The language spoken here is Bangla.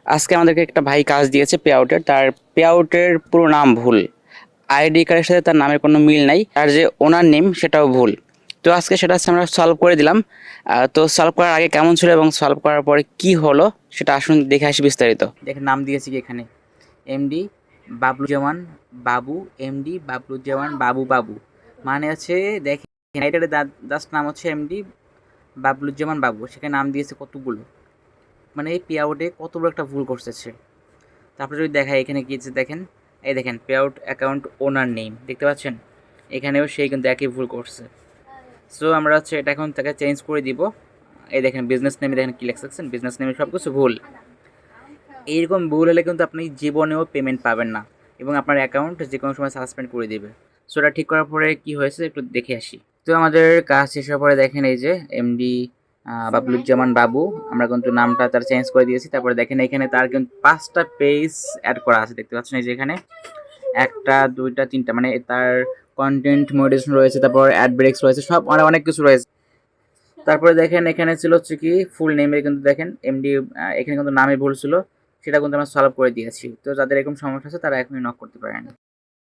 আজকে আমাদেরকে একটা ভাই কাজ দিয়েছে পে আউটের, তার পে আউটের পুরো নাম ভুল, আইডি কার্ডের সাথে তার নামের কোনো মিল নাই, আর যে ওনার নেম সেটাও ভুল। তো আজকে সেটা হচ্ছে আমরা সলভ করে দিলাম। তো সলভ করার আগে কেমন ছিল এবং সলভ করার পরে কি হলো সেটা আসুন দেখে আসি বিস্তারিত। দেখেন নাম দিয়েছি কি এখানে, এমডি বাবলুজ্জামান বাবু, এমডি বাবলুজ্জামান বাবু বাবু, মানে হচ্ছে দেখেন এটার জাস্ট নাম হচ্ছে এমডি বাবলুজ্জামান বাবু, সেখানে নাম দিয়েছে কতগুলো, মানে এই পে আউটে কত বড় একটা ভুল করছে সে। তারপরে যদি দেখায় এখানে কি আছে দেখেন, এই দেখেন পে আউট অ্যাকাউন্ট ওনার নেম দেখতে পাচ্ছেন, এখানেও সেই কিন্তু একই ভুল করছে। সো আমরা হচ্ছে এটা এখন তাকে চেঞ্জ করে দিব। এই দেখেন বিজনেস নেমে দেখেন কি লেখা দেখছেন, বিজনেস নেমে সব কিছু ভুল। এইরকম ভুল হলে কিন্তু আপনি জীবনেও পেমেন্ট পাবেন না এবং আপনার অ্যাকাউন্ট যে কোনো সময় সাসপেন্ড করে দিবে। সো এটা ঠিক করার পরে কি হয়েছে একটু দেখে আসি। তো আমাদের কাজ শেষ হওয়ার পরে দেখেন এই যে এমডি বাবলুজ্জামান বাবু, আমরা কিন্তু নামটা তার চেঞ্জ করে দিয়েছি। তারপরে দেখেন এখানে তার কিন্তু 5টা পেজ অ্যাড করা আছে দেখতে পাচ্ছেন, এই যে এখানে 1টা 2টা 3টা, মানে তার কন্টেন্ট মনিটাইজেশন রয়েছে, তারপর অ্যাড ব্রেকস রয়েছে, সব মানে অনেক কিছু রয়েছে। তারপরে দেখেন এখানে ছিল হচ্ছে কি ফুল নেমে কিন্তু দেখেন এমডি, এখানে কিন্তু নামে ভুল ছিল, সেটা কিন্তু আমরা সলভ করে দিয়েছি। তো যাদের এরকম সমস্যা আছে তারা এখনই নক করতে পারেন।